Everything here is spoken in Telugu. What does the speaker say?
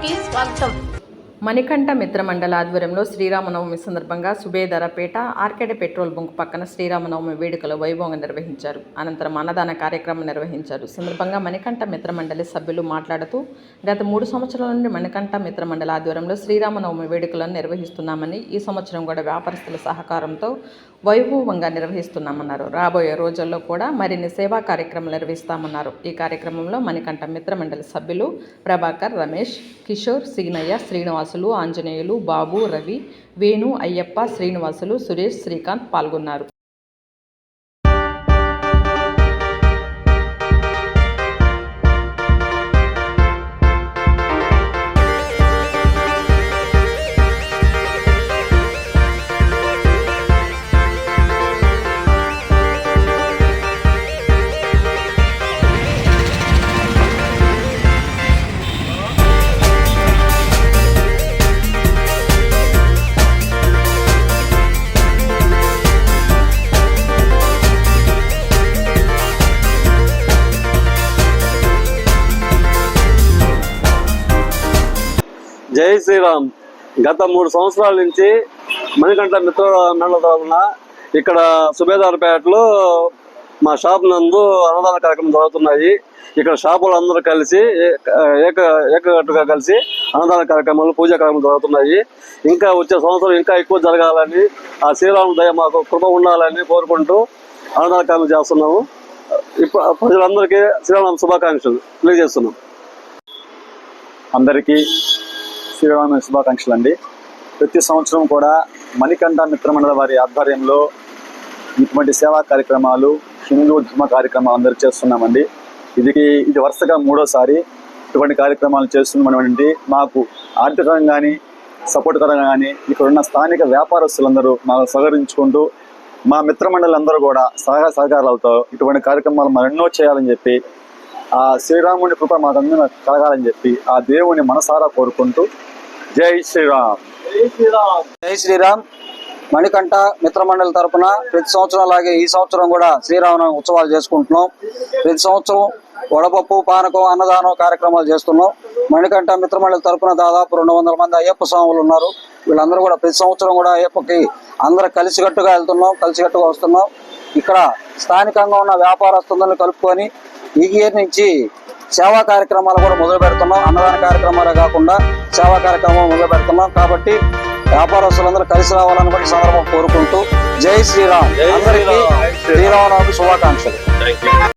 కి స్వాగతం. మణికంఠ మిత్రమండలి ఆధ్వర్యంలో శ్రీరామనవమి సందర్భంగా సుబేదారపేట ఆర్కేడ్ పెట్రోల్ బంక్ పక్కన శ్రీరామనవమి వేడుకలు వైభవంగా నిర్వహించారు. అనంతరం అన్నదాన కార్యక్రమం నిర్వహించారు. సందర్భంగా మణికంఠ మిత్రమండలి సభ్యులు మాట్లాడుతూ గత 3 సంవత్సరాల నుండి మణికంఠ మిత్రమండలి ఆధ్వర్యంలో శ్రీరామనవమి వేడుకలను నిర్వహిస్తున్నామని, ఈ సంవత్సరం కూడా వ్యాపారస్తుల సహకారంతో వైభవంగా నిర్వహిస్తున్నామన్నారు. రాబోయే రోజుల్లో కూడా మరిన్ని సేవా కార్యక్రమాలు నిర్వహిస్తామన్నారు. ఈ కార్యక్రమంలో మణికంఠ మిత్రమండలి సభ్యులు ప్రభాకర్, రమేష్, కిషోర్, సిగ్నయ్య, శ్రీనివాసులు, ఆంజనేయులు, బాబు, రవి, వేణు, అయ్యప్ప, శ్రీనివాసులు, సురేష్, శ్రీకాంత్ పాల్గొన్నారు. జై శ్రీరామ్. గత 3 సంవత్సరాల నుంచి మణికంఠ మిత్ర మండలి తరఫున ఇక్కడ సుబేదారపేటలో మా షాప్ నందు అన్నదాన కార్యక్రమం జరుగుతున్నాయి. ఇక్కడ షాపులు అందరూ కలిసి ఏకగట్టుగా కలిసి అన్నదాన కార్యక్రమాలు, పూజా కార్యక్రమాలు జరుగుతున్నాయి. ఇంకా వచ్చే సంవత్సరం ఇంకా ఎక్కువ జరగాలని, ఆ శ్రీరాముడి దయ మాకు కృప ఉండాలని కోరుకుంటూ అన్నదాన కార్యక్రమం చేస్తున్నాము. ఇప్పుడు ప్రజలందరికీ శ్రీరామ శుభాకాంక్షలు తెలియజేస్తున్నాం. అందరికీ శ్రీరామ శుభాకాంక్షలు అండి. ప్రతి సంవత్సరం కూడా మణికంఠ మిత్రమండలి వారి ఆధ్వర్యంలో ఇటువంటి సేవా కార్యక్రమాలు, హిందూ ధర్మ కార్యక్రమాలు అందరూ చేస్తున్నామండి. ఇది వరుసగా 3వసారి ఇటువంటి కార్యక్రమాలు చేస్తున్నామండి. మాకు ఆర్థికంగా కానీ సపోర్ట్కరంగా కానీ ఇక్కడ ఉన్న స్థానిక వ్యాపారస్తులందరూ మాకు సహకరించుకుంటూ, మా మిత్రమండలి అందరూ కూడా సహకారాలతో ఇటువంటి కార్యక్రమాలు మరెన్నో చేయాలని చెప్పి, ఆ శ్రీరాముని కృప మాకందరూ కలగాలని చెప్పి ఆ దేవుని మనసారా కోరుకుంటూ జై శ్రీరామ్. జై శ్రీరామ్. మణికంఠ మిత్రమండలి తరపున ప్రతి సంవత్సరం అలాగే ఈ సంవత్సరం కూడా శ్రీరామనవమి ఉత్సవాలు చేసుకుంటున్నాం. ప్రతి సంవత్సరం వడపప్పు, పానకం, అన్నదానం కార్యక్రమాలు చేస్తున్నాం. మణికంఠ మిత్రమండలి తరపున దాదాపు 200 మంది అయ్యప్ప స్వాములు ఉన్నారు. వీళ్ళందరూ కూడా ప్రతి సంవత్సరం కూడా అయ్యప్పకి అందరూ కలిసికట్టుగా వెళ్తున్నాం, కలిసికట్టుగా వస్తున్నాం. ఇక్కడ స్థానికంగా ఉన్న వ్యాపారస్తులను కలుపుకొని ఈ ఇయర్ నుంచి సేవా కార్యక్రమాలు కూడా మొదలు పెడుతున్నాం. అన్నదాన కార్యక్రమాలే కాకుండా సేవా కార్యక్రమాలు మొదలు పెడుతున్నాం. కాబట్టి వ్యాపారస్తులందరూ కలిసి రావాలని కూడా సందర్భం కోరుకుంటూ జై శ్రీరామ్. అందరికీ శ్రీరామనవమి శుభాకాంక్షలు.